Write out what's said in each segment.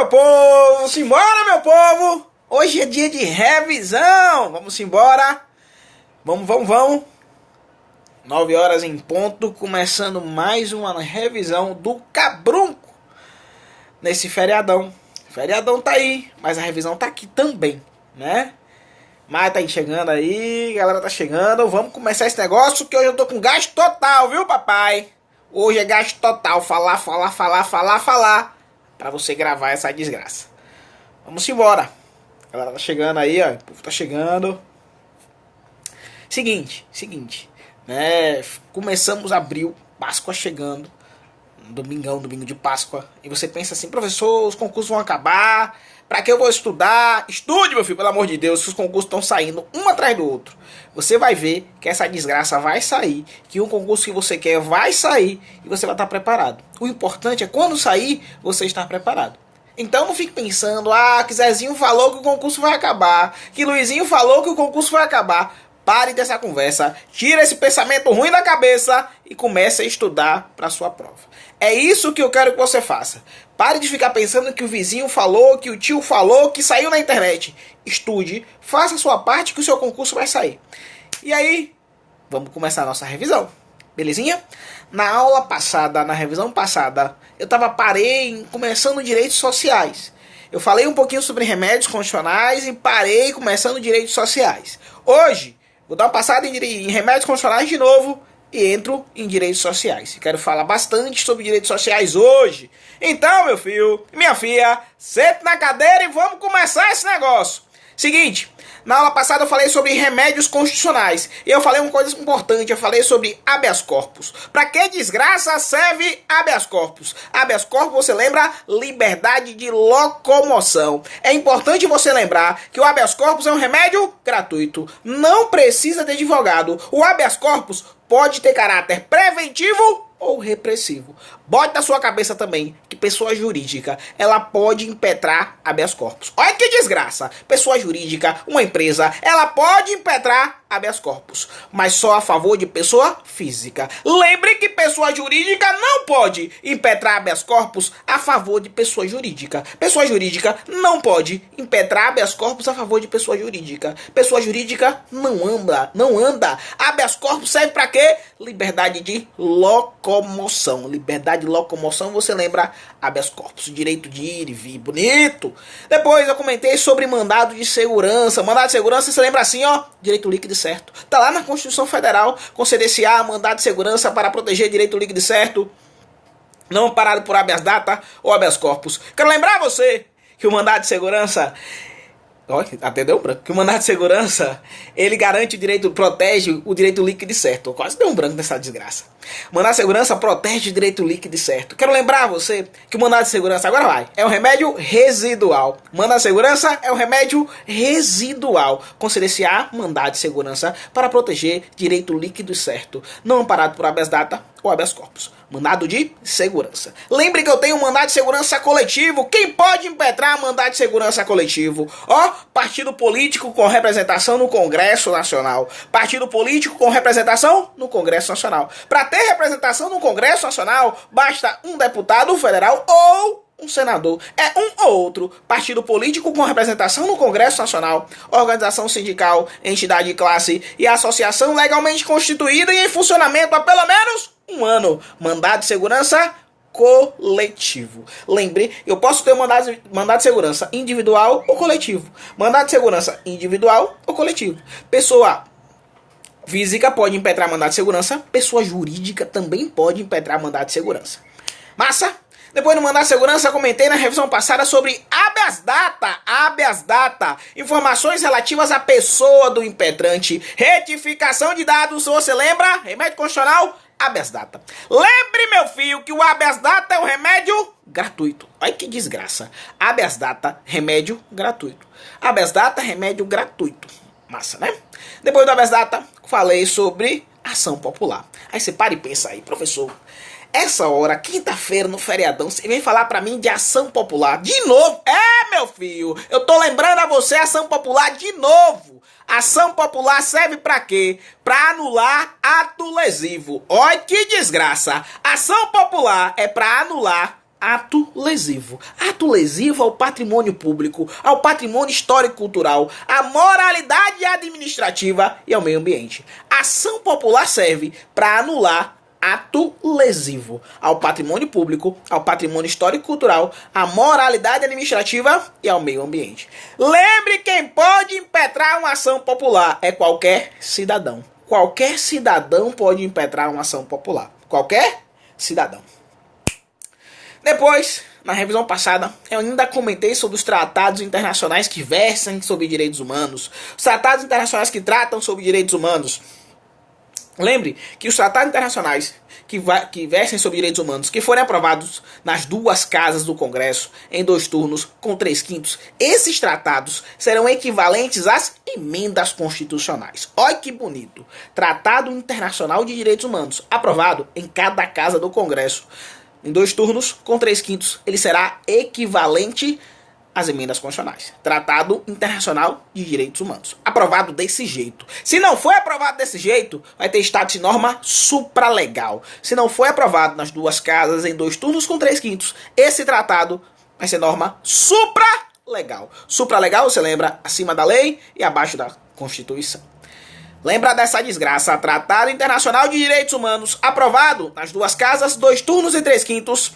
meu povo! Simbora, meu povo! Hoje é dia de revisão! Vamos embora! Vamos! 9 horas em ponto, começando mais uma revisão do Cabrunco nesse feriadão. O feriadão tá aí, mas a revisão tá aqui também, né? Mas tá aí chegando aí, galera tá chegando. Vamos começar esse negócio que hoje eu tô com gasto total, viu, papai? Hoje é gasto total, falar, pra você gravar essa desgraça. Vamos embora. A galera tá chegando aí, ó. O povo tá chegando. Seguinte, né? Começamos abril, Páscoa chegando. Domingo de Páscoa. E você pensa assim, professor, os concursos vão acabar. Pra que eu vou estudar? Estude, meu filho, pelo amor de Deus, que os concursos estão saindo um atrás do outro. Você vai ver que essa desgraça vai sair, que um concurso que você quer vai sair e você vai estar preparado. O importante é quando sair, você estar preparado. Então não fique pensando, que Zezinho falou que o concurso vai acabar, que Luizinho falou que o concurso vai acabar. Pare dessa conversa, tira esse pensamento ruim da cabeça e comece a estudar para a sua prova. É isso que eu quero que você faça. Pare de ficar pensando que o vizinho falou, que o tio falou, que saiu na internet. Estude, faça a sua parte que o seu concurso vai sair. E aí, vamos começar a nossa revisão. Belezinha? Na aula passada, na revisão passada, eu parei começando direitos sociais. Eu falei um pouquinho sobre remédios constitucionais e parei começando direitos sociais. Hoje, vou dar uma passada em remédios constitucionais de novo e entro em direitos sociais. Quero falar bastante sobre direitos sociais hoje. Então, meu filho, minha filha, sente na cadeira e vamos começar esse negócio. Seguinte, na aula passada eu falei sobre remédios constitucionais. E eu falei uma coisa importante, eu falei sobre habeas corpus. Pra que desgraça serve habeas corpus? Habeas corpus, você lembra? Liberdade de locomoção. É importante você lembrar que o habeas corpus é um remédio gratuito. Não precisa de advogado. O habeas corpus pode ter caráter preventivo ou repressivo. Bote na sua cabeça também que pessoa jurídica, ela pode impetrar habeas corpus. Olha que desgraça. Pessoa jurídica, uma empresa, ela pode impetrar habeas corpus, mas só a favor de pessoa física. Lembre que pessoa jurídica não pode impetrar habeas corpus a favor de pessoa jurídica. Pessoa jurídica não pode impetrar habeas corpus a favor de pessoa jurídica. Pessoa jurídica não anda. Habeas corpus serve para quê? Liberdade de locomoção. Liberdade de locomoção, você lembra habeas corpus, direito de ir e vir, bonito. Depois eu comentei sobre mandado de segurança. Mandado de segurança, você lembra assim, ó, direito líquido e certo. Tá lá na Constituição Federal, conceder-se mandado de segurança para proteger direito líquido e certo, não amparado por habeas data ou habeas corpus. Quero lembrar você que o mandado de segurança, até deu um branco, que o mandado de segurança, ele garante o direito, protege o direito líquido e certo. Quase deu um branco nessa desgraça. O mandado de segurança protege o direito líquido e certo. Quero lembrar você que o mandado de segurança, agora vai, é um remédio residual. O mandado de segurança é um remédio residual. Conceder-se mandado de segurança para proteger direito líquido e certo, não amparado por habeas data ou habeas corpus. Mandado de segurança. Lembre que eu tenho um mandado de segurança coletivo. Quem pode impetrar mandado de segurança coletivo? Partido político com representação no Congresso Nacional. Partido político com representação no Congresso Nacional. Para ter representação no Congresso Nacional, basta um deputado federal ou um senador. É um ou outro. Partido político com representação no Congresso Nacional, organização sindical, entidade de classe e associação legalmente constituída e em funcionamento há pelo menos um ano. Mandado de segurança coletivo. Lembre, eu posso ter mandado de segurança individual ou coletivo. Mandado de segurança individual ou coletivo. Pessoa física pode impetrar mandado de segurança. Pessoa jurídica também pode impetrar mandado de segurança. Massa? Depois do mandado de segurança, comentei na revisão passada sobre habeas data, informações relativas à pessoa do impetrante, retificação de dados, você lembra? Remédio constitucional, habeas data. Lembre, meu filho, que o habeas data é um remédio gratuito. Olha que desgraça. Habeas data, remédio gratuito. Habeas data, remédio gratuito. Massa, né? Depois do habeas data, falei sobre ação popular. Aí você para e pensa aí, professor, essa hora, quinta-feira, no feriadão, você vem falar pra mim de ação popular de novo? Meu filho, eu tô lembrando a você ação popular de novo. Ação popular serve pra quê? Pra anular ato lesivo. Olha que desgraça. Ação popular é pra anular ato lesivo. Ato lesivo ao patrimônio público, ao patrimônio histórico-cultural, à moralidade administrativa e ao meio ambiente. Ação popular serve para anular ato lesivo ao patrimônio público, ao patrimônio histórico-cultural, à moralidade administrativa e ao meio ambiente. Lembre, quem pode impetrar uma ação popular é qualquer cidadão. Qualquer cidadão pode impetrar uma ação popular. Qualquer cidadão. Depois, na revisão passada, eu ainda comentei sobre os tratados internacionais que versam sobre direitos humanos. Os tratados internacionais que tratam sobre direitos humanos. Lembre que os tratados internacionais que versem sobre direitos humanos, que forem aprovados nas duas casas do Congresso, em 2 turnos, com 3/5, esses tratados serão equivalentes às emendas constitucionais. Olha que bonito. Tratado Internacional de Direitos Humanos, aprovado em cada casa do Congresso. Em 2 turnos, com 3/5, ele será equivalente às emendas constitucionais. Tratado Internacional de Direitos Humanos. Aprovado desse jeito. Se não foi aprovado desse jeito, vai ter status de norma supralegal. Se não foi aprovado nas duas casas, em 2 turnos com 3/5, esse tratado vai ser norma supralegal. Supralegal, você lembra, acima da lei e abaixo da Constituição. Lembra dessa desgraça. Tratado Internacional de Direitos Humanos, aprovado nas duas casas, 2 turnos e 3/5,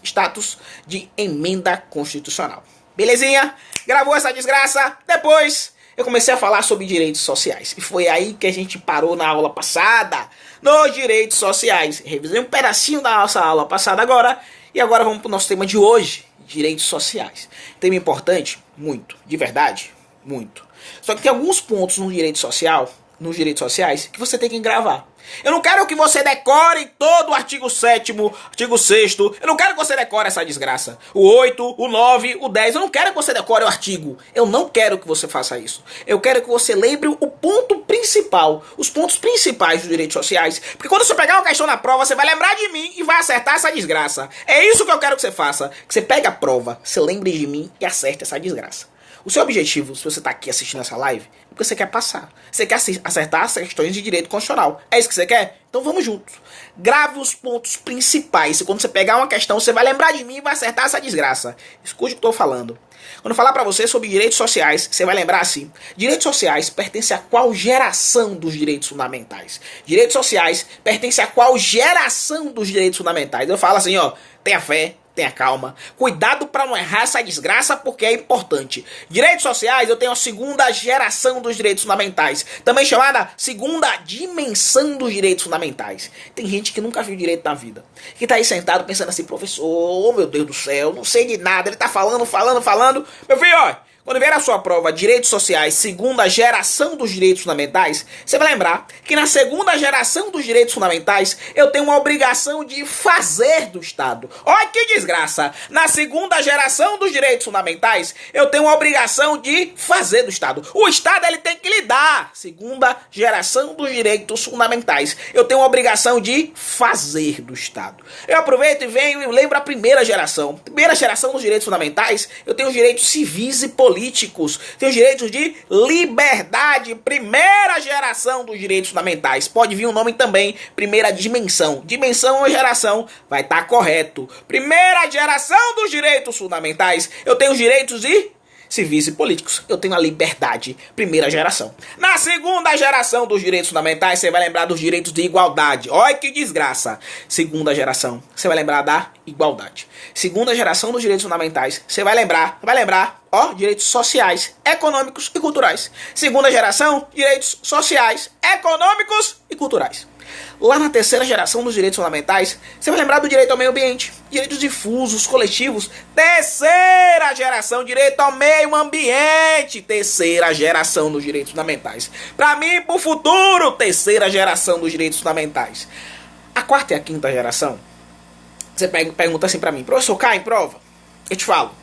status de emenda constitucional. Belezinha? Gravou essa desgraça? Depois eu comecei a falar sobre direitos sociais. E foi aí que a gente parou na aula passada. Nos direitos sociais. Revisei um pedacinho da nossa aula passada agora. E agora vamos para o nosso tema de hoje. Direitos sociais. Tema importante? Muito. De verdade? Muito. Só que tem alguns pontos no direito social, nos direitos sociais, que você tem que gravar. Eu não quero que você decore todo o artigo 7º, artigo 6º. Eu não quero que você decore essa desgraça. O 8, o 9, o 10. Eu não quero que você decore o artigo. Eu não quero que você faça isso. Eu quero que você lembre o ponto principal. Os pontos principais dos direitos sociais. Porque quando você pegar uma questão na prova, você vai lembrar de mim e vai acertar essa desgraça. É isso que eu quero que você faça. Que você pegue a prova, você lembre de mim e acerte essa desgraça. O seu objetivo, se você está aqui assistindo essa live, é porque você quer passar. Você quer acertar as questões de direito constitucional. É isso que você quer? Então vamos juntos. Grave os pontos principais. E quando você pegar uma questão, você vai lembrar de mim e vai acertar essa desgraça. Escute o que eu estou falando. Quando eu falar para você sobre direitos sociais, você vai lembrar assim. Direitos sociais pertencem a qual geração dos direitos fundamentais? Direitos sociais pertencem a qual geração dos direitos fundamentais? Eu falo assim, ó, tenha fé. Tenha calma. Cuidado para não errar essa desgraça, porque é importante. Direitos sociais, eu tenho a 2ª geração dos direitos fundamentais. Também chamada 2ª dimensão dos direitos fundamentais. Tem gente que nunca viu direito na vida. Que tá aí sentado pensando assim, professor, oh meu Deus do céu, não sei de nada. Ele tá falando. Meu filho, ó. Quando vier a sua prova Direitos Sociais, 2ª geração dos direitos fundamentais, você vai lembrar que na 2ª geração dos direitos fundamentais, eu tenho uma obrigação de fazer do Estado. Olha que desgraça! Na 2ª geração dos direitos fundamentais, eu tenho uma obrigação de fazer do Estado. O Estado, ele tem que lidar. 2ª geração dos direitos fundamentais. Eu tenho uma obrigação de fazer do Estado. Eu aproveito e venho e lembro a 1ª geração. 1ª geração dos direitos fundamentais, eu tenho os direitos civis e políticos. Tem os direitos de liberdade. 1ª geração dos direitos fundamentais. Pode vir o nome também, 1ª dimensão. Dimensão ou geração, vai estar correto. 1ª geração dos direitos fundamentais. Eu tenho os direitos de civis e políticos. Eu tenho a liberdade. 1ª geração. Na 2ª geração dos direitos fundamentais, você vai lembrar dos direitos de igualdade. Olha que desgraça. 2ª geração, você vai lembrar da igualdade. 2ª geração dos direitos fundamentais, você vai lembrar, ó, direitos sociais, econômicos e culturais. 2ª geração, direitos sociais, econômicos e culturais. Lá na 3ª geração dos direitos fundamentais, você vai lembrar do direito ao meio ambiente, direitos difusos, coletivos. 3ª geração, direito ao meio ambiente. 3ª geração dos direitos fundamentais. Para mim e para o futuro, 3ª geração dos direitos fundamentais. A 4ª e a 5ª geração, você pergunta assim para mim, professor, cai em prova? Eu te falo,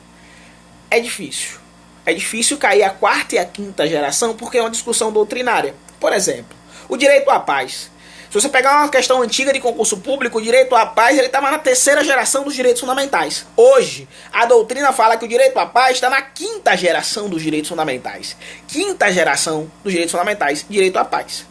é difícil. É difícil cair a 4ª e a 5ª geração porque é uma discussão doutrinária. Por exemplo, o direito à paz. Se você pegar uma questão antiga de concurso público, o direito à paz ele estava na 3ª geração dos direitos fundamentais. Hoje, a doutrina fala que o direito à paz está na 5ª geração dos direitos fundamentais. 5ª geração dos direitos fundamentais, direito à paz.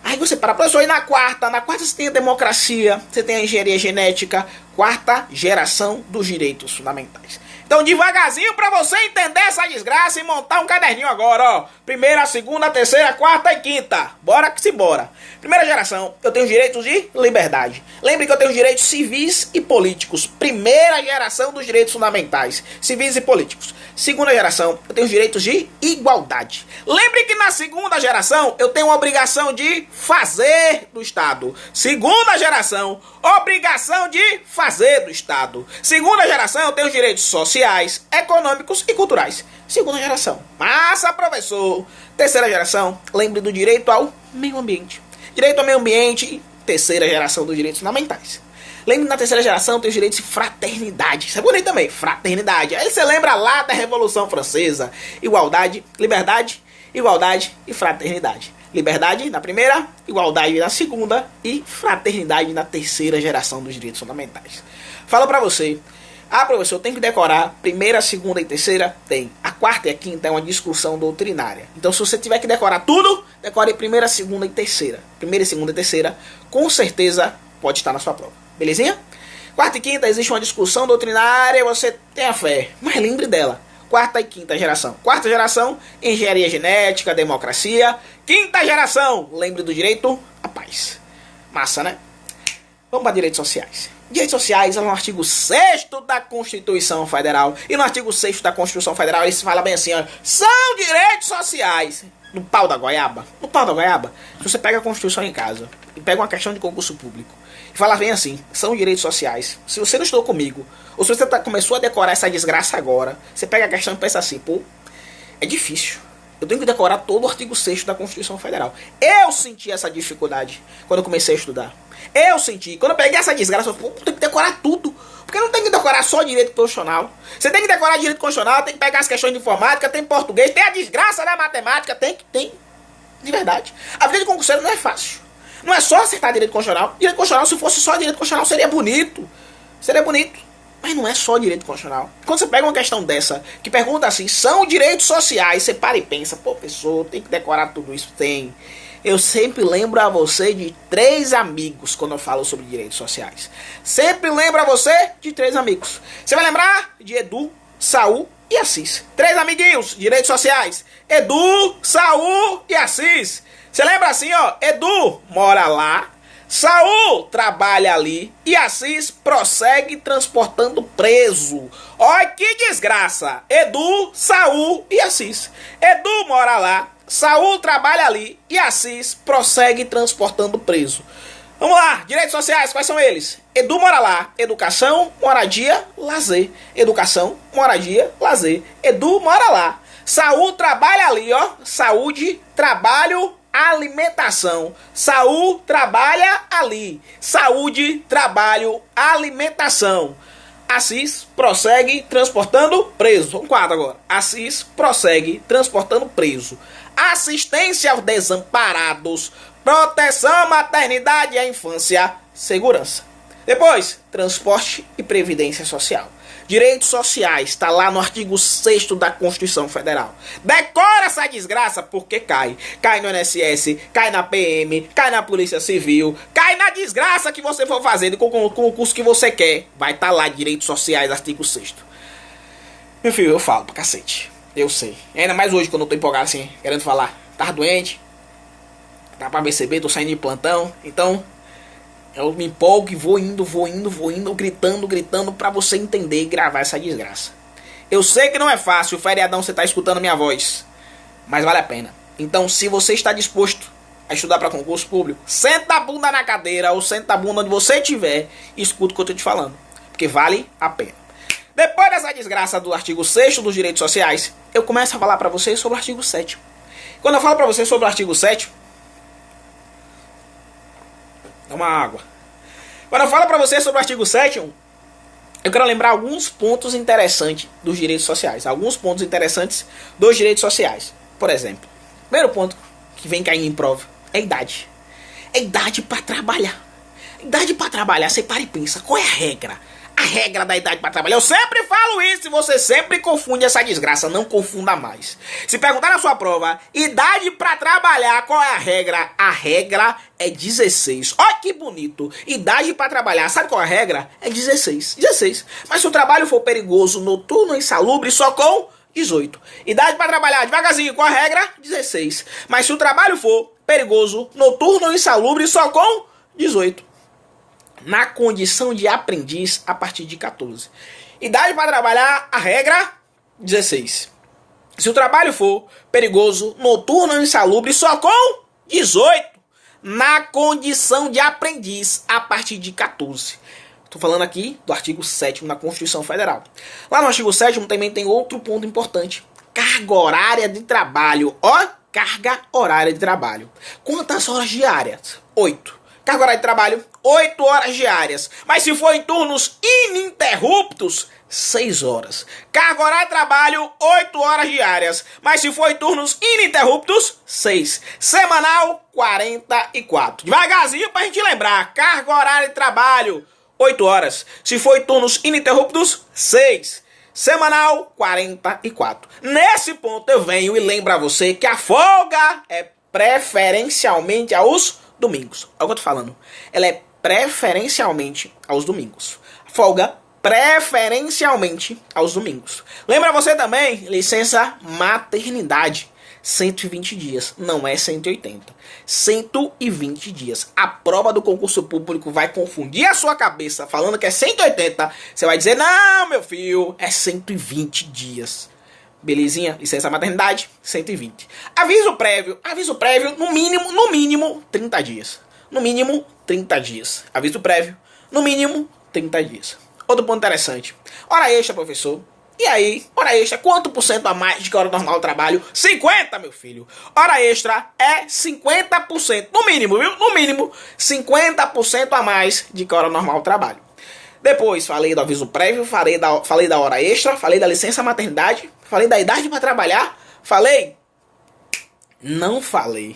Aí você para, professor, e na 4ª? Na 4ª você tem a democracia, você tem a engenharia genética. quarta geração dos direitos fundamentais. Então, devagarzinho para você entender essa desgraça e montar um caderninho agora, ó. Primeira, segunda, terceira, quarta e quinta. Bora que se bora. Primeira geração, eu tenho direitos de liberdade. Lembre que eu tenho direitos civis e políticos. Primeira geração dos direitos fundamentais, civis e políticos. Segunda geração, eu tenho direitos de igualdade. Lembre que na segunda geração, eu tenho a obrigação de fazer do Estado. Segunda geração, obrigação de fazer do Estado. Segunda geração, eu tenho direitos sociais, econômicos e culturais. Segunda geração. Massa, professor. Terceira geração, lembre do direito ao meio ambiente. Direito ao meio ambiente, terceira geração dos direitos fundamentais. Lembre que na terceira geração tem os direitos de fraternidade. Isso é bonito também, fraternidade. Aí você lembra lá da Revolução Francesa. Igualdade, liberdade, igualdade e fraternidade. Liberdade na primeira, igualdade na segunda e fraternidade na terceira geração dos direitos fundamentais. Falo pra você. Ah, professor, tem que decorar primeira, segunda e terceira? Tem. A quarta e a quinta é uma discussão doutrinária. Então, se você tiver que decorar tudo, decore primeira, segunda e terceira. Primeira, segunda e terceira, com certeza, pode estar na sua prova. Belezinha? Quarta e quinta, existe uma discussão doutrinária, você tenha fé. Mas lembre dela. Quarta e quinta geração. Quarta geração, engenharia genética, democracia. Quinta geração, lembre do direito à paz. Massa, né? Vamos para direitos sociais. Direitos sociais é no artigo 6º da Constituição Federal. E no artigo 6º da Constituição Federal ele se fala bem assim, ó, são direitos sociais. No pau da goiaba. No pau da goiaba. Se você pega a Constituição em casa e pega uma questão de concurso público e fala bem assim, são direitos sociais. Se você não estudou comigo, ou se você começou a decorar essa desgraça agora, você pega a questão e pensa assim, pô, é difícil. Eu tenho que decorar todo o artigo 6º da Constituição Federal. Eu senti essa dificuldade quando eu comecei a estudar. Eu senti. Quando eu peguei essa desgraça, eu falei, pô, tem que decorar tudo. Porque não tem que decorar só direito constitucional. Você tem que decorar direito constitucional, tem que pegar as questões de informática, tem português, tem a desgraça da matemática, tem. De verdade. A vida de concurseiro não é fácil. Não é só acertar direito constitucional. Direito constitucional, se fosse só direito constitucional, seria bonito. Seria bonito. Mas não é só direito constitucional. Quando você pega uma questão dessa, que pergunta assim, são direitos sociais, você para e pensa, pô, professor, tem que decorar tudo isso? Tem. Eu sempre lembro a você de 3 amigos quando eu falo sobre direitos sociais. Sempre lembro a você de 3 amigos. Você vai lembrar de Edu, Saul e Assis. 3 amiguinhos, direitos sociais. Edu, Saul e Assis. Você lembra assim, ó, Edu mora lá, Saul trabalha ali e Assis prossegue transportando preso. Olha que desgraça. Edu, Saul e Assis. Edu mora lá, Saul trabalha ali e Assis prossegue transportando preso. Vamos lá, direitos sociais, quais são eles? Edu mora lá, educação, moradia, lazer. Educação, moradia, lazer. Edu mora lá. Saul trabalha ali, ó, saúde, trabalho, alimentação. Saúl trabalha ali. Saúde, trabalho, alimentação. Assis prossegue transportando preso. Um quadro agora. Assis prossegue transportando preso. Assistência aos desamparados. Proteção à maternidade e à infância. Segurança. Depois, transporte e previdência social. Direitos sociais, está lá no artigo 6º da Constituição Federal. Decora essa desgraça porque cai. Cai no INSS, cai na PM, cai na Polícia Civil, cai na desgraça que você for fazendo com o curso que você quer. Vai estar lá, direitos sociais, artigo 6º. Meu filho, eu falo pra cacete. Eu sei. E ainda mais hoje, quando eu tô empolgado assim, querendo falar. Tava doente, dá pra perceber, tô saindo de plantão. Então, eu me empolgo e vou indo, gritando pra você entender e gravar essa desgraça. Eu sei que não é fácil, o feriadão você tá escutando minha voz, mas vale a pena. Então, se você está disposto a estudar para concurso público, senta a bunda na cadeira ou senta a bunda onde você estiver e escuta o que eu tô te falando, porque vale a pena. Depois dessa desgraça do artigo 6º dos direitos sociais, eu começo a falar pra vocês sobre o artigo 7º. Quando eu falo pra vocês sobre o artigo 7º, dá uma água. Quando eu falo pra vocês sobre o artigo 7º, eu quero lembrar alguns pontos interessantes dos direitos sociais. Alguns pontos interessantes dos direitos sociais. Por exemplo, primeiro ponto que vem caindo em prova é a idade. É idade pra trabalhar. Idade pra trabalhar, você para e pensa, qual é a regra? a regra da idade para trabalhar. Eu sempre falo isso e você sempre confunde essa desgraça. Não confunda mais. Se perguntar na sua prova, idade para trabalhar, qual é a regra? A regra é 16. Olha que bonito. Idade para trabalhar, sabe qual é a regra? É 16. 16. Mas se o trabalho for perigoso, noturno, insalubre, só com 18. Idade para trabalhar, devagarzinho, qual a regra? 16. Mas se o trabalho for perigoso, noturno, insalubre, só com 18. Na condição de aprendiz a partir de 14. Idade para trabalhar, a regra, 16. Se o trabalho for perigoso, noturno ou insalubre, só com 18. Na condição de aprendiz a partir de 14. Estou falando aqui do artigo 7º da Constituição Federal. Lá no artigo 7º também tem outro ponto importante. Carga horária de trabalho. Ó, carga horária de trabalho. Quantas horas diárias? 8. Carga horária de trabalho, 8 horas diárias. Mas se for em turnos ininterruptos, 6 horas. Carga horária de trabalho, 8 horas diárias. Mas se for em turnos ininterruptos, 6. Semanal, 44. Devagarzinho pra gente lembrar. Carga horária de trabalho, 8 horas. Se for em turnos ininterruptos, 6. Semanal, 44. Nesse ponto eu venho e lembro a você que a folga é preferencialmente aos domingos. É o que eu tô falando. Ela é preferencialmente aos domingos. Folga preferencialmente aos domingos. Lembra você também, licença maternidade. 120 dias, não é 180. 120 dias. A prova do concurso público vai confundir a sua cabeça falando que é 180. Você vai dizer, não, meu filho, é 120 dias. Belezinha? Licença maternidade, 120. Aviso prévio, no mínimo, 30 dias. No mínimo, 30 dias. Aviso prévio, no mínimo, 30 dias. Outro ponto interessante. Hora extra, professor. E aí, hora extra, quanto por cento a mais de que a hora normal do trabalho? 50, meu filho. Hora extra é 50%. No mínimo, viu? No mínimo, 50% a mais de que a hora normal do trabalho. Depois, falei do aviso prévio, falei da hora extra, falei da licença maternidade, falei da idade para trabalhar, Não falei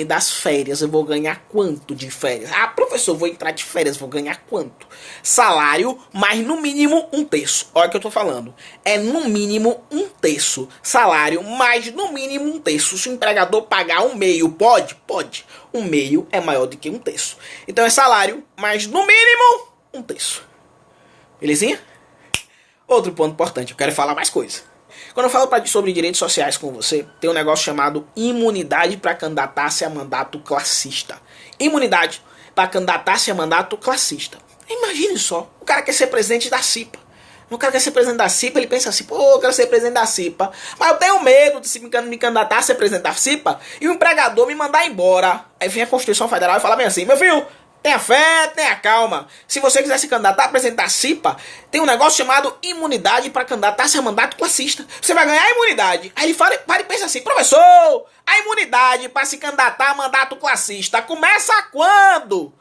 das férias. Eu vou ganhar quanto de férias? Ah, professor, vou entrar de férias, vou ganhar quanto? Salário, mas no mínimo 1/3. Olha o que eu tô falando. É no mínimo 1/3. Salário, mas no mínimo 1/3. Se o empregador pagar 1/2, pode? Pode. 1/2 é maior do que 1/3. Então é salário, mas no mínimo 1/3. Belezinha? Outro ponto importante, eu quero falar mais coisa. Quando eu falo sobre direitos sociais com você, tem um negócio chamado imunidade para candidatar-se a mandato classista. Imunidade para candidatar-se a mandato classista. Imagine só, o cara quer ser presidente da CIPA. O cara quer ser presidente da CIPA, ele pensa assim, pô, eu quero ser presidente da CIPA, mas eu tenho medo de se me candidatar a ser presidente da CIPA e o empregador me mandar embora. Aí vem a Constituição Federal e fala bem assim, meu filho, tenha fé, tenha calma. Se você quiser se candidatar a presidente da CIPA, tem um negócio chamado imunidade para candidatar-se a mandato classista. Você vai ganhar a imunidade. Aí ele para e pensa assim, professor, a imunidade para se candidatar a mandato classista começa quando?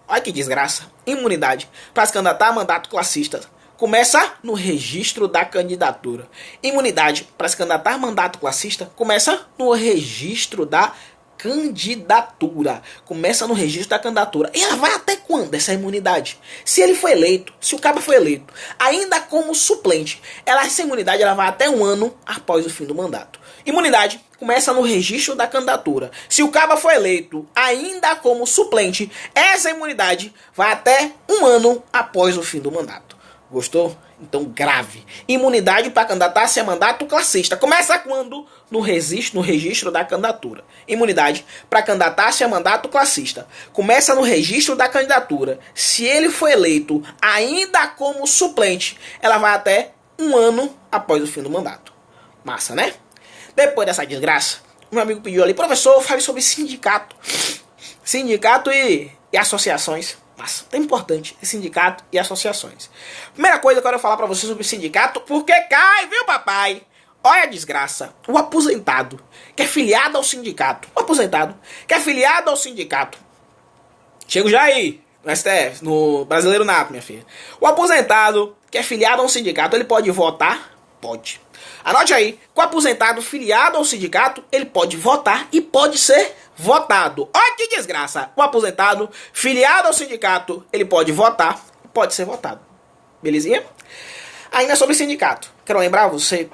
Olha que desgraça. Imunidade para se candidatar a mandato classista começa no registro da candidatura. Imunidade para se candidatar a mandato classista começa no registro da candidatura. Começa no registro da candidatura. E ela vai até quando essa imunidade? Se ele foi eleito, se o cabo foi eleito, ainda como suplente, essa imunidade ela vai até 1 ano após o fim do mandato. Imunidade começa no registro da candidatura. Se o cabo foi eleito, ainda como suplente, essa imunidade vai até 1 ano após o fim do mandato. Gostou? Então grave. Imunidade para candidatar-se a mandato classista. Começa quando? No registro da candidatura. Imunidade para candidatar-se a mandato classista. Começa no registro da candidatura. Se ele foi eleito ainda como suplente, ela vai até 1 ano após o fim do mandato. Massa, né? Depois dessa desgraça, meu amigo pediu ali, professor, fale sobre sindicato. Sindicato e associações. Mas é importante, sindicato e associações. Primeira coisa que eu quero falar pra você sobre sindicato, porque cai, viu, papai? Olha a desgraça. O aposentado que é filiado ao sindicato. O aposentado que é filiado ao sindicato. Chego já aí, no STF, no Brasileiro Nato, minha filha. O aposentado que é filiado a um sindicato, ele pode votar? Pode. Anote aí, com o aposentado filiado ao sindicato, ele pode votar e pode ser votado. Olha que desgraça. O aposentado filiado ao sindicato, ele pode votar e pode ser votado. Belezinha? Ainda sobre sindicato. Quero lembrar você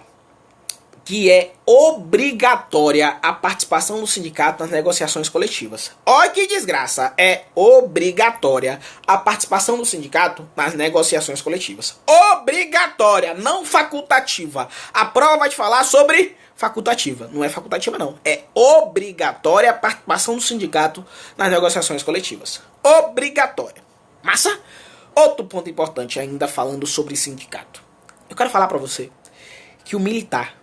que é obrigatória a participação do sindicato nas negociações coletivas. Olha que desgraça! É obrigatória a participação do sindicato nas negociações coletivas. Obrigatória, não facultativa. A prova vai te falar sobre facultativa. Não é facultativa, não. É obrigatória a participação do sindicato nas negociações coletivas. Obrigatória. Massa? Outro ponto importante ainda falando sobre sindicato. Eu quero falar pra você que o militar,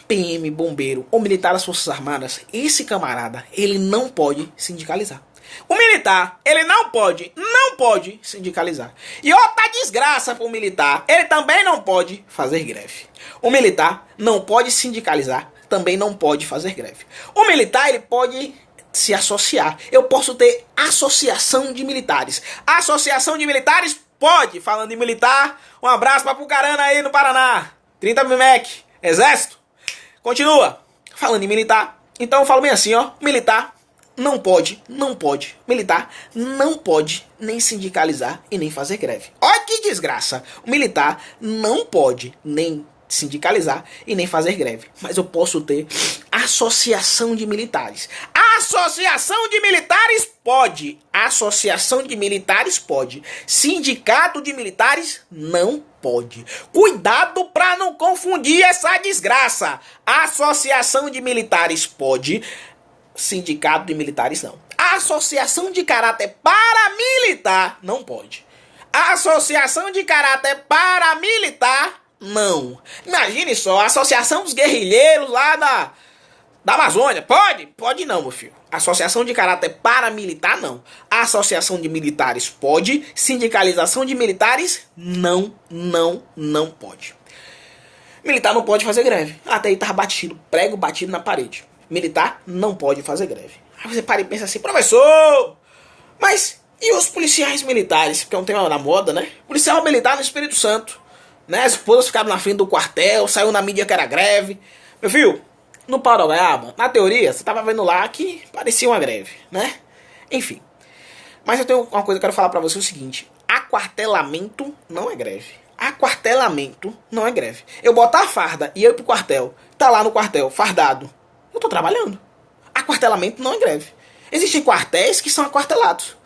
PM, bombeiro ou militar das Forças Armadas, esse camarada, ele não pode sindicalizar. O militar, ele não pode sindicalizar. E outra desgraça pro militar, ele também não pode fazer greve. O militar não pode sindicalizar, também não pode fazer greve. O militar, ele pode se associar. Eu posso ter associação de militares. Associação de militares pode. Falando em militar, um abraço pra Pucarana aí no Paraná. 30 MMEC, exército. Continua. Falando em militar, então eu falo bem assim, ó. Militar não pode. Militar não pode nem sindicalizar e nem fazer greve. Olha que desgraça. O militar não pode nem sindicalizar e nem fazer greve. Mas eu posso ter associação de militares. Associação de militares pode. Associação de militares pode. Sindicato de militares não pode. Cuidado para não confundir essa desgraça. Associação de militares pode. Sindicato de militares não. Associação de caráter paramilitar não pode. Associação de caráter paramilitar não. Imagine só, a associação dos guerrilheiros lá da Amazônia. Pode? Pode não, meu filho. Associação de caráter paramilitar, não. Associação de militares pode. Sindicalização de militares, não pode. Militar não pode fazer greve. Até aí tá batido, prego batido na parede. Militar não pode fazer greve. Aí você para e pensa assim, professor, mas e os policiais militares? Porque é um tema da moda, né? Policial militar no Espírito Santo. Né? As esposas ficaram na frente do quartel, saiu na mídia que era greve. Meu filho, no Parauapebas, na teoria, você tava vendo lá que parecia uma greve, né? Enfim. Mas eu tenho uma coisa que eu quero falar pra você, o seguinte. Aquartelamento não é greve. Aquartelamento não é greve. Eu botar a farda e eu ir pro quartel, tá lá no quartel, fardado. Eu tô trabalhando. Aquartelamento não é greve. Existem quartéis que são aquartelados.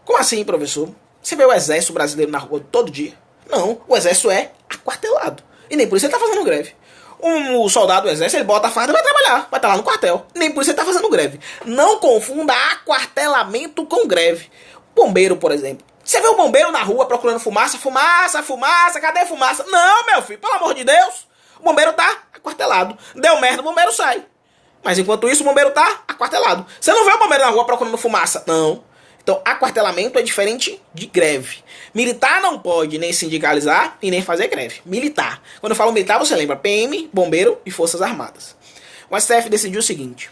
Como assim, professor? Você vê o exército brasileiro na rua todo dia? Não, o exército é aquartelado. E nem por isso ele tá fazendo greve. O soldado do exército, ele bota a farda e vai trabalhar. Vai estar lá no quartel. Nem por isso ele tá fazendo greve. Não confunda aquartelamento com greve. Bombeiro, por exemplo. Você vê o bombeiro na rua procurando fumaça, cadê a fumaça? Não, meu filho, pelo amor de Deus. O bombeiro tá aquartelado. Deu merda, o bombeiro sai. Mas enquanto isso, o bombeiro tá aquartelado. Você não vê o bombeiro na rua procurando fumaça? Não. Então, aquartelamento é diferente de greve. Militar não pode nem sindicalizar e nem fazer greve. Militar. Quando eu falo militar, você lembra PM, bombeiro e Forças Armadas. O STF decidiu o seguinte.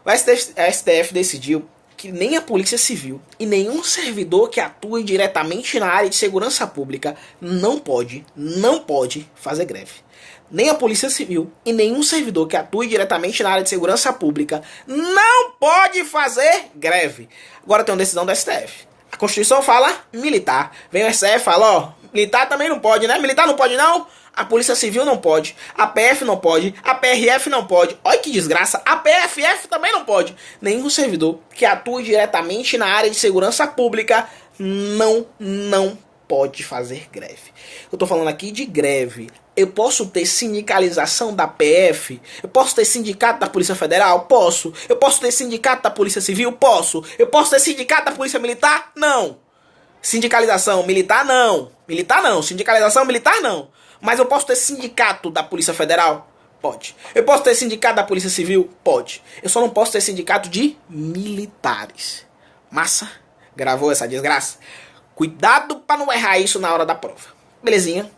O STF decidiu que nem a Polícia Civil e nenhum servidor que atue diretamente na área de segurança pública não pode fazer greve. Nem a Polícia Civil e nenhum servidor que atue diretamente na área de segurança pública não pode fazer greve. Agora tem uma decisão do STF. A Constituição fala militar. Vem o STF e fala, ó, militar também não pode, né? Militar não pode não? A Polícia Civil não pode. A PF não pode. A PRF não pode. Olha que desgraça. A PFF também não pode. Nenhum servidor que atue diretamente na área de segurança pública não pode fazer greve. Eu tô falando aqui de greve. Eu posso ter sindicalização da PF? Eu posso ter sindicato da Polícia Federal? Posso. Eu posso ter sindicato da Polícia Civil? Posso. Eu posso ter sindicato da Polícia Militar? Não. Sindicalização militar? Não. Militar não. Sindicalização militar? Não. Mas eu posso ter sindicato da Polícia Federal? Pode. Eu posso ter sindicato da Polícia Civil? Pode. Eu só não posso ter sindicato de militares. Massa? Gravou essa desgraça? Cuidado para não errar isso na hora da prova. Belezinha?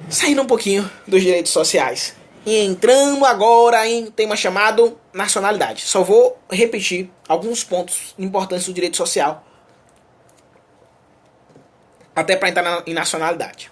Saindo um pouquinho dos direitos sociais e entrando agora em tema chamado nacionalidade. Só vou repetir alguns pontos importantes do direito social até para entrar em nacionalidade.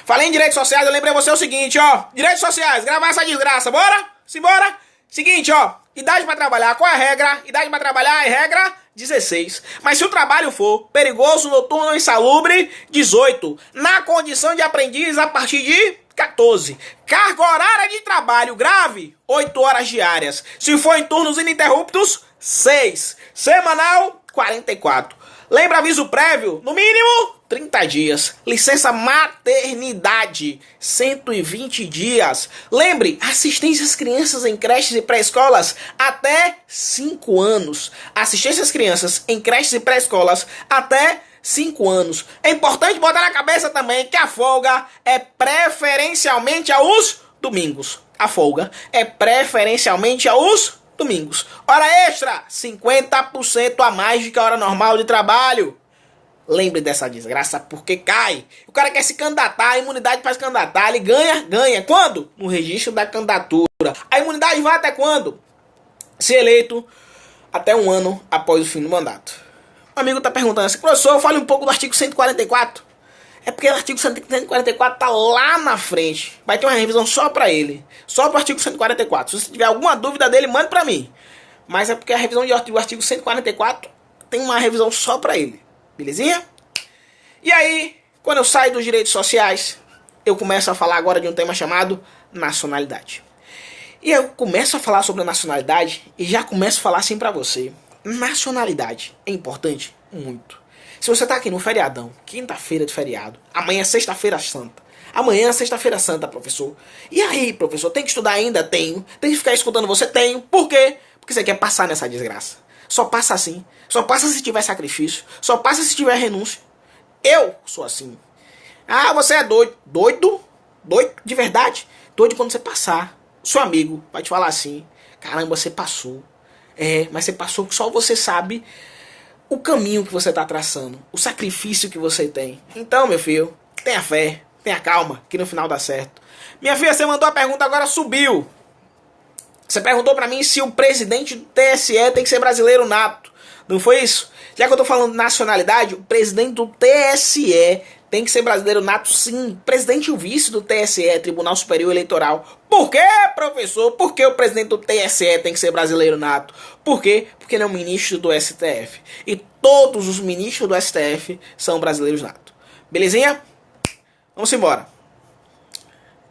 Falei em direitos sociais, eu lembrei você o seguinte, ó. Direitos sociais, gravar essa desgraça, bora? Simbora? Seguinte, ó. Idade para trabalhar, qual é a regra? Idade para trabalhar é regra 16. Mas se o trabalho for perigoso, noturno ou insalubre, 18. Na condição de aprendiz, a partir de 14. Carga horária de trabalho grave, 8 horas diárias. Se for em turnos ininterruptos, 6. Semanal, 44. Lembra aviso prévio? No mínimo, 30 dias. Licença maternidade, 120 dias. Lembre, assistência às crianças em creches e pré-escolas até 5 anos. Assistência às crianças em creches e pré-escolas até 5 anos. É importante botar na cabeça também que a folga é preferencialmente aos domingos. A folga é preferencialmente aos domingos. Hora extra, 50% a mais do que a hora normal de trabalho. Lembre dessa desgraça porque cai. O cara quer se candidatar, a imunidade para se candidatar, ele ganha. Quando? No registro da candidatura. A imunidade vai até quando? Se eleito, até 1 ano após o fim do mandato. O amigo está perguntando assim, professor, fale um pouco do artigo 144. É porque o artigo 144 está lá na frente. Vai ter uma revisão só para ele. Só para o artigo 144. Se você tiver alguma dúvida dele, mande para mim. Mas é porque a revisão do artigo 144 tem uma revisão só para ele. Belezinha? E aí, quando eu saio dos direitos sociais, eu começo a falar agora de um tema chamado nacionalidade. E eu começo a falar sobre a nacionalidade e já começo a falar assim para você. Nacionalidade é importante? Muito. Se você tá aqui no feriadão, quinta-feira de feriado, amanhã é sexta-feira santa. Amanhã é sexta-feira santa, professor. E aí, professor, tem que estudar ainda? Tenho. Tem que ficar escutando você? Tenho. Por quê? Porque você quer passar nessa desgraça. Só passa assim. Só passa se tiver sacrifício. Só passa se tiver renúncia. Eu sou assim. Ah, você é doido. Doido? Doido de verdade? Doido quando você passar. O seu amigo vai te falar assim. Caramba, você passou. É, mas você passou que só você sabe o caminho que você está traçando, o sacrifício que você tem. Então, meu filho, tenha fé, tenha calma, que no final dá certo. Minha filha, você mandou a pergunta, agora subiu. Você perguntou para mim se o presidente do TSE tem que ser brasileiro nato. Não foi isso? Já que eu tô falando de nacionalidade, o presidente do TSE tem que ser brasileiro nato, sim. Presidente e o vice do TSE, Tribunal Superior Eleitoral. Por quê, professor? Por que o presidente do TSE tem que ser brasileiro nato? Por quê? Porque ele é um ministro do STF. E todos os ministros do STF são brasileiros nato. Belezinha? Vamos embora.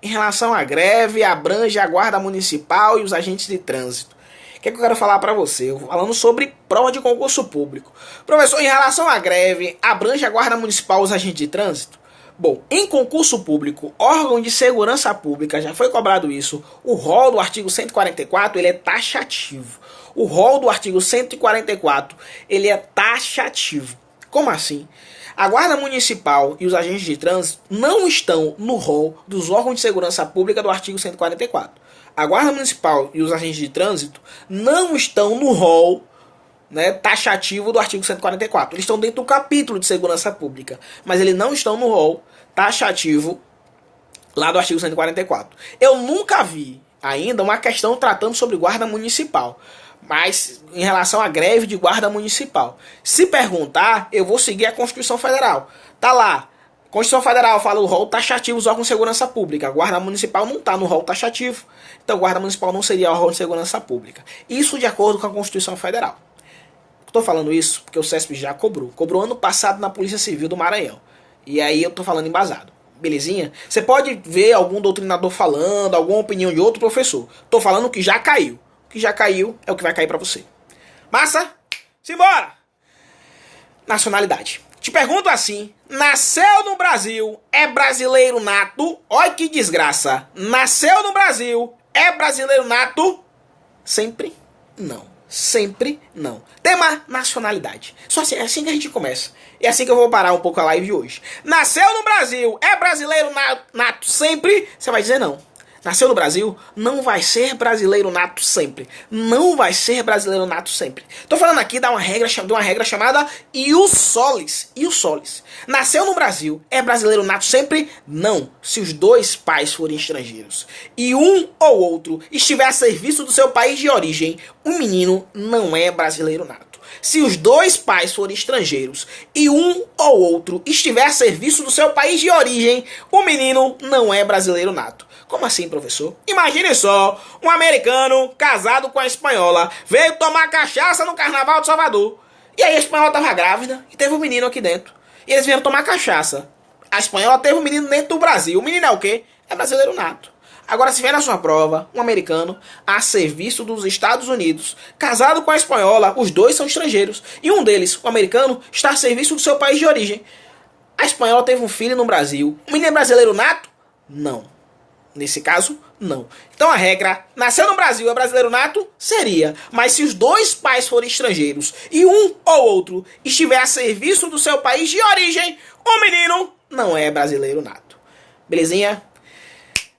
Em relação à greve, abrange a guarda municipal e os agentes de trânsito. O que é que eu quero falar para você? Eu vou falando sobre prova de concurso público. Professor, em relação à greve, abrange a guarda municipal e os agentes de trânsito? Bom, em concurso público, órgão de segurança pública, já foi cobrado isso, o rol do artigo 144, ele é taxativo. O rol do artigo 144, ele é taxativo. Como assim? A Guarda Municipal e os agentes de trânsito não estão no rol dos órgãos de segurança pública do artigo 144. A Guarda Municipal e os agentes de trânsito não estão no rol, né, taxativo do artigo 144. Eles estão dentro do capítulo de segurança pública, mas eles não estão no rol taxativo lá do artigo 144. Eu nunca vi ainda uma questão tratando sobre guarda municipal, mas em relação à greve de guarda municipal. Se perguntar, eu vou seguir a Constituição Federal. Tá lá. Constituição Federal fala o rol taxativo dos órgãos de segurança pública. A Guarda Municipal não está no rol taxativo. Então, a Guarda Municipal não seria o rol de segurança pública. Isso de acordo com a Constituição Federal. Estou falando isso porque o CESP já cobrou. Cobrou ano passado na Polícia Civil do Maranhão. E aí eu estou falando embasado. Belezinha? Você pode ver algum doutrinador falando, alguma opinião de outro professor. Estou falando que já caiu. O que já caiu é o que vai cair para você. Massa? Simbora! Nacionalidade. Te pergunto assim, nasceu no Brasil, é brasileiro nato? Olha que desgraça. Nasceu no Brasil, é brasileiro nato? Sempre não. Sempre não. Tema nacionalidade. Só assim, é assim que a gente começa. É assim que eu vou parar um pouco a live de hoje. Nasceu no Brasil, é brasileiro nato sempre? Você vai dizer não. Nasceu no Brasil, não vai ser brasileiro nato sempre. Não vai ser brasileiro nato sempre. Tô falando aqui de uma regra chamada ius solis. Ius solis. Nasceu no Brasil, é brasileiro nato sempre? Não. Se os dois pais forem estrangeiros e um ou outro estiver a serviço do seu país de origem, o menino não é brasileiro nato. Se os dois pais forem estrangeiros e um ou outro estiver a serviço do seu país de origem, o menino não é brasileiro nato. Como assim, professor? Imagine só, um americano casado com a espanhola veio tomar cachaça no Carnaval de Salvador. E aí a espanhola tava grávida e teve um menino aqui dentro. E eles vieram tomar cachaça. A espanhola teve um menino dentro do Brasil. O menino é o quê? É brasileiro nato. Agora, se vier na sua prova um americano a serviço dos Estados Unidos, casado com a espanhola, os dois são estrangeiros, e um deles, o americano, está a serviço do seu país de origem. A espanhola teve um filho no Brasil. O menino é brasileiro nato? Não. Nesse caso, não. Então a regra, nasceu no Brasil, é brasileiro nato? Seria. Mas se os dois pais forem estrangeiros e um ou outro estiver a serviço do seu país de origem, o menino não é brasileiro nato. Belezinha?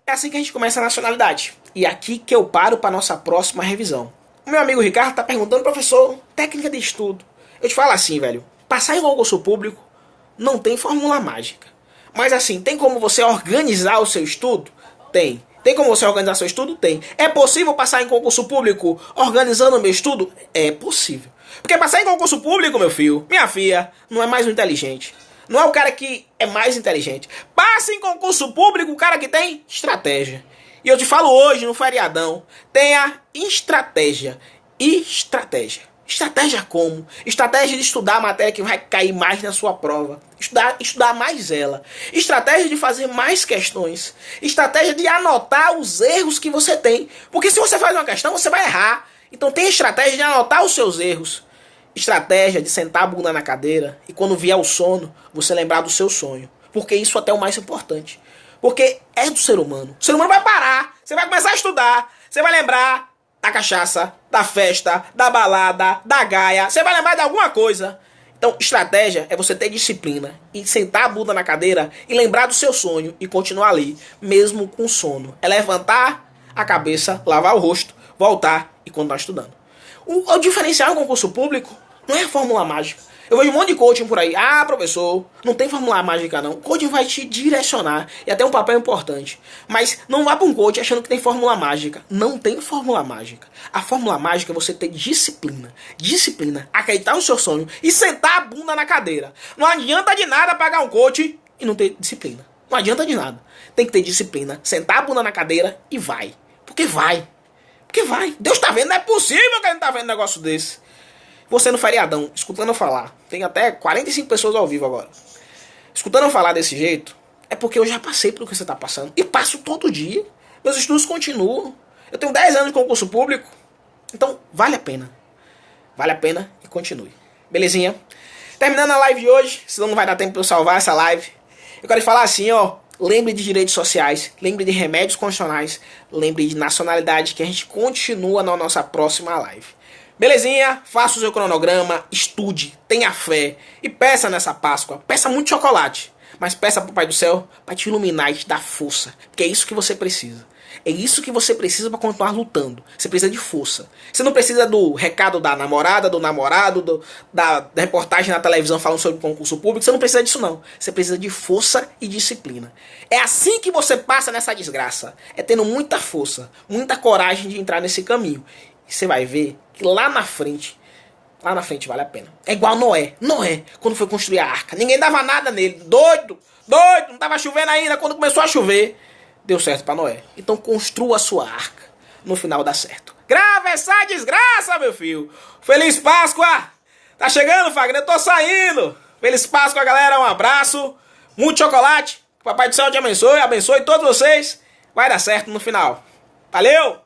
É assim que a gente começa a nacionalidade. E aqui que eu paro para nossa próxima revisão. O meu amigo Ricardo tá perguntando, professor, técnica de estudo. Eu te falo assim, velho. Passar em concurso público não tem fórmula mágica. Mas assim, tem como você organizar o seu estudo? Tem. Tem como você organizar seu estudo? Tem. É possível passar em concurso público organizando o meu estudo? É possível. Porque passar em concurso público, meu filho, minha filha, não é mais o inteligente. Não é o cara que é mais inteligente. Passa em concurso público o cara que tem estratégia. E eu te falo hoje, no feriadão, tenha estratégia. Estratégia. Estratégia como? Estratégia de estudar a matéria que vai cair mais na sua prova. Estudar mais ela. Estratégia de fazer mais questões. Estratégia de anotar os erros que você tem. Porque se você faz uma questão, você vai errar. Então tem estratégia de anotar os seus erros. Estratégia de sentar a bunda na cadeira e quando vier o sono, você lembrar do seu sonho. Porque isso até é o mais importante. Porque é do ser humano. O ser humano vai parar. Você vai começar a estudar. Você vai lembrar da cachaça, da festa, da balada, da gaia. Você vai lembrar de alguma coisa. Então, estratégia é você ter disciplina e sentar a bunda na cadeira e lembrar do seu sonho e continuar ali, mesmo com sono. É levantar a cabeça, lavar o rosto, voltar e continuar estudando. O diferencial no concurso público não é a fórmula mágica. Eu vejo um monte de coaching por aí. Ah, professor, não tem fórmula mágica não. O coaching vai te direcionar e até um papel importante. Mas não vá para um coaching achando que tem fórmula mágica. Não tem fórmula mágica. A fórmula mágica é você ter disciplina. Disciplina, acreditar no seu sonho e sentar a bunda na cadeira. Não adianta de nada pagar um coaching e não ter disciplina. Não adianta de nada. Tem que ter disciplina, sentar a bunda na cadeira e vai. Porque vai. Porque vai. Deus tá vendo, não é possível que ele não tá vendo um negócio desse. Você no feriadão, escutando eu falar, tem até 45 pessoas ao vivo agora. Escutando eu falar desse jeito, é porque eu já passei pelo que você tá passando. E passo todo dia. Meus estudos continuam. Eu tenho 10 anos de concurso público. Então, vale a pena. Vale a pena e continue. Belezinha? Terminando a live de hoje, senão não vai dar tempo pra eu salvar essa live. Eu quero te falar assim, ó. Lembre de direitos sociais, lembre de remédios constitucionais, lembre de nacionalidade, que a gente continua na nossa próxima live. Belezinha? Faça o seu cronograma, estude, tenha fé e peça nessa Páscoa. Peça muito chocolate, mas peça pro Pai do Céu para te iluminar e te dar força, porque é isso que você precisa. É isso que você precisa para continuar lutando. Você precisa de força. Você não precisa do recado da namorada, do namorado, da reportagem na televisão falando sobre concurso público. Você não precisa disso não. Você precisa de força e disciplina. É assim que você passa nessa desgraça. É tendo muita força, muita coragem de entrar nesse caminho. E você vai ver que lá na frente vale a pena. É igual Noé. Noé, quando foi construir a arca, ninguém dava nada nele. Doido, não tava chovendo ainda. Quando começou a chover, deu certo pra Noé. Então construa a sua arca. No final dá certo. Grava essa desgraça, meu filho. Feliz Páscoa. Tá chegando, Fagner? Eu tô saindo. Feliz Páscoa, galera. Um abraço. Muito chocolate. Papai do Céu te abençoe. Abençoe todos vocês. Vai dar certo no final. Valeu.